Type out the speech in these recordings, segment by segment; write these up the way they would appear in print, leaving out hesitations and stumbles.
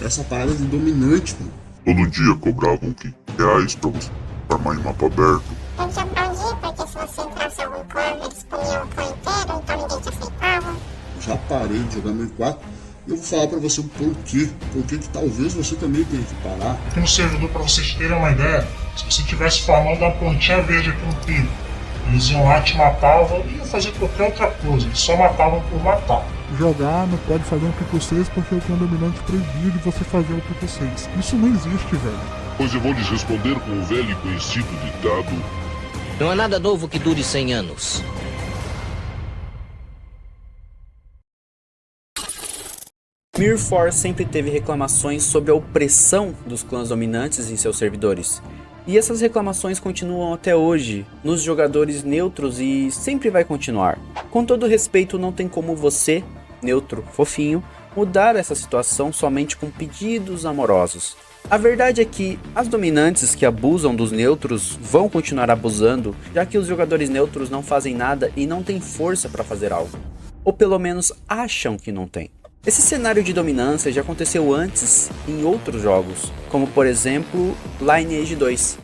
Essa parada de dominante, mano. Todo dia cobravam R$ 15 pra você farmar em mapa aberto. Eu te aprendi porque se você entrasse em algum clã, eles puniam o clã inteiro, então ninguém te aceitava. Eu já parei de jogar 1004 e eu vou falar pra você o porquê. Porquê que talvez você também tenha que parar. Aqui no servidor, pra vocês terem uma ideia, se você tivesse formando uma pontinha verde aqui no pico, eles iam lá, te matavam e iam fazer qualquer outra coisa, eles só matavam por matar. Jogar não pode fazer um pico 6 porque o clã dominante proibiu de você fazer o pico 6. Isso não existe, velho. Pois eu vou lhes responder com o velho e conhecido ditado: Não há nada novo que dure 100 anos. Mir4 sempre teve reclamações sobre a opressão dos clãs dominantes em seus servidores. E essas reclamações continuam até hoje, nos jogadores neutros e sempre vai continuar. Com todo respeito, não tem como você, neutro fofinho, mudar essa situação somente com pedidos amorosos. A verdade é que as dominantes que abusam dos neutros vão continuar abusando, já que os jogadores neutros não fazem nada e não têm força para fazer algo. Ou pelo menos acham que não tem. Esse cenário de dominância já aconteceu antes em outros jogos, como por exemplo Lineage 2.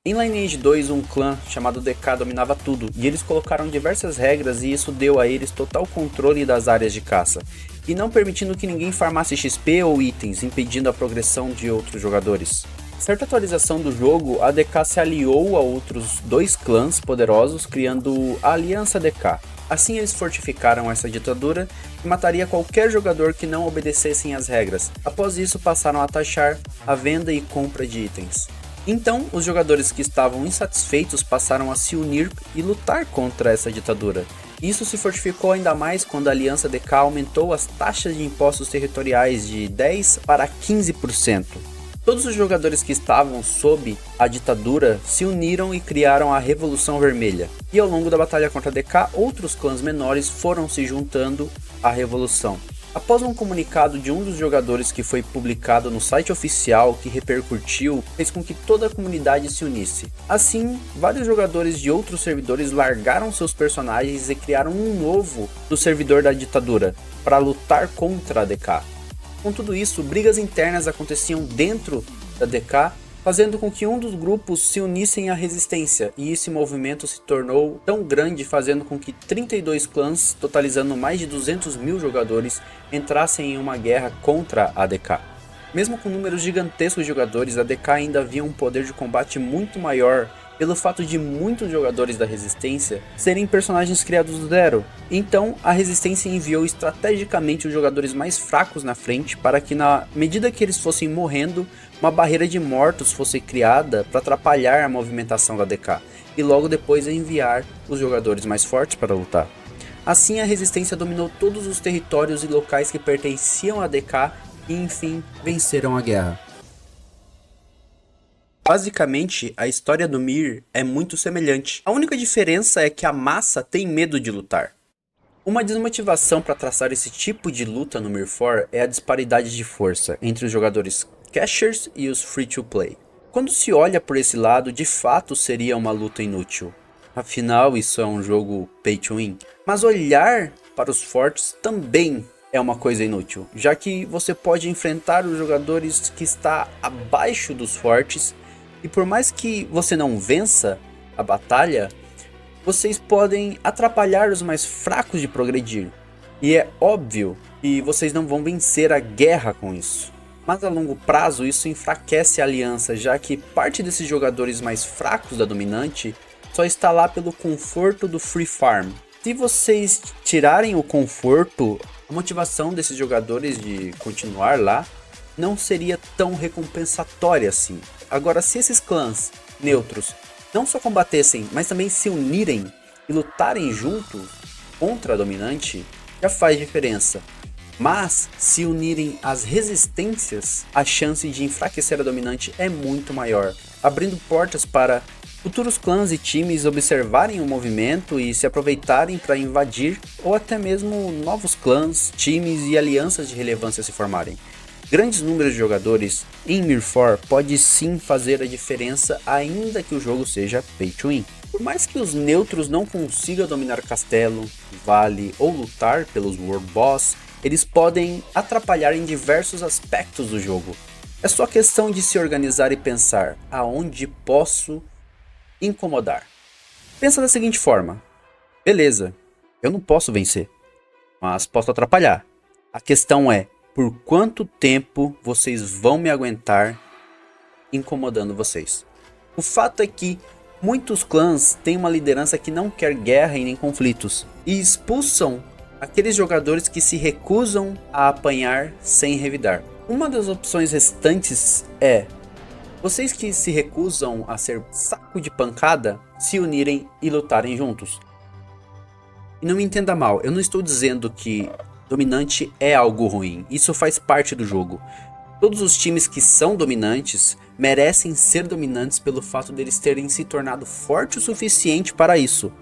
Em Lineage 2, um clã chamado DK dominava tudo, e eles colocaram diversas regras e isso deu a eles total controle das áreas de caça, e não permitindo que ninguém farmasse XP ou itens, impedindo a progressão de outros jogadores. Certa atualização do jogo, a DK se aliou a outros dois clãs poderosos, criando a Aliança DK. Assim eles fortificaram essa ditadura e mataria qualquer jogador que não obedecessem às regras. Após isso passaram a taxar a venda e compra de itens. Então os jogadores que estavam insatisfeitos passaram a se unir e lutar contra essa ditadura. Isso se fortificou ainda mais quando a Aliança DK aumentou as taxas de impostos territoriais de 10% para 15%. Todos os jogadores que estavam sob a ditadura se uniram e criaram a Revolução Vermelha. E ao longo da batalha contra a DK, outros clãs menores foram se juntando à Revolução. Após um comunicado de um dos jogadores que foi publicado no site oficial que repercutiu, fez com que toda a comunidade se unisse. Assim, vários jogadores de outros servidores largaram seus personagens e criaram um novo do servidor da ditadura, para lutar contra a DK. Com tudo isso, brigas internas aconteciam dentro da DK, fazendo com que um dos grupos se unissem à resistência, e esse movimento se tornou tão grande, fazendo com que 32 clãs, totalizando mais de 200 mil jogadores, entrassem em uma guerra contra a DK. Mesmo com números gigantescos de jogadores, a DK ainda havia um poder de combate muito maior, pelo fato de muitos jogadores da Resistência serem personagens criados do zero. Então a Resistência enviou estrategicamente os jogadores mais fracos na frente para que, na medida que eles fossem morrendo, uma barreira de mortos fosse criada para atrapalhar a movimentação da DK, e logo depois enviar os jogadores mais fortes para lutar. Assim a Resistência dominou todos os territórios e locais que pertenciam à DK e enfim venceram a guerra. Basicamente, a história do Mir é muito semelhante. A única diferença é que a massa tem medo de lutar. Uma desmotivação para traçar esse tipo de luta no Mir4 é a disparidade de força entre os jogadores cashers e os free-to-play. Quando se olha por esse lado, de fato seria uma luta inútil. Afinal, isso é um jogo pay to win. Mas olhar para os fortes também é uma coisa inútil, já que você pode enfrentar os jogadores que está abaixo dos fortes, e por mais que você não vença a batalha, vocês podem atrapalhar os mais fracos de progredir. E é óbvio que vocês não vão vencer a guerra com isso. Mas a longo prazo isso enfraquece a aliança, já que parte desses jogadores mais fracos da dominante só está lá pelo conforto do free farm. Se vocês tirarem o conforto, a motivação desses jogadores de continuar lá não seria tão recompensatória assim. Agora, se esses clãs neutros não só combatessem, mas também se unirem e lutarem juntos contra a dominante, já faz diferença. Mas, se unirem às resistências, a chance de enfraquecer a dominante é muito maior, abrindo portas para futuros clãs e times observarem o movimento e se aproveitarem para invadir, ou até mesmo novos clãs, times e alianças de relevância se formarem. Grandes números de jogadores em Mir4 pode sim fazer a diferença, ainda que o jogo seja pay to win. Por mais que os neutros não consigam dominar castelo, vale ou lutar pelos World Boss, eles podem atrapalhar em diversos aspectos do jogo. É só questão de se organizar e pensar aonde posso incomodar. Pensa da seguinte forma: beleza, eu não posso vencer, mas posso atrapalhar. A questão é, por quanto tempo vocês vão me aguentar incomodando vocês? O fato é que muitos clãs têm uma liderança que não quer guerra e nem conflitos, e expulsam aqueles jogadores que se recusam a apanhar sem revidar. Uma das opções restantes é vocês que se recusam a ser saco de pancada se unirem e lutarem juntos. E não me entenda mal, eu não estou dizendo que dominante é algo ruim, isso faz parte do jogo. Todos os times que são dominantes merecem ser dominantes pelo fato deles terem se tornado forte o suficiente para isso.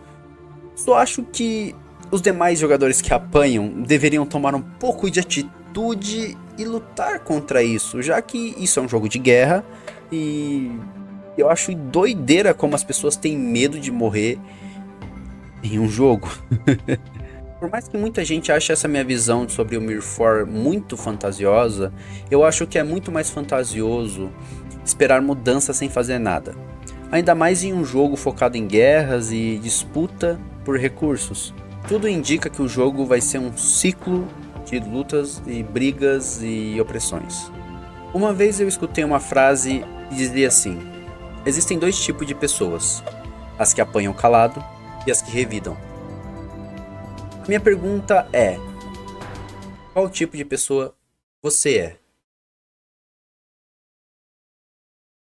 Só acho que os demais jogadores que apanham deveriam tomar um pouco de atitude e lutar contra isso, já que isso é um jogo de guerra e eu acho doideira como as pessoas têm medo de morrer em um jogo. Por mais que muita gente ache essa minha visão sobre o Mir4 muito fantasiosa, eu acho que é muito mais fantasioso esperar mudança sem fazer nada. Ainda mais em um jogo focado em guerras e disputa por recursos. Tudo indica que o jogo vai ser um ciclo de lutas e brigas e opressões. Uma vez eu escutei uma frase que dizia assim: existem dois tipos de pessoas, as que apanham calado e as que revidam. Minha pergunta é: qual tipo de pessoa você é?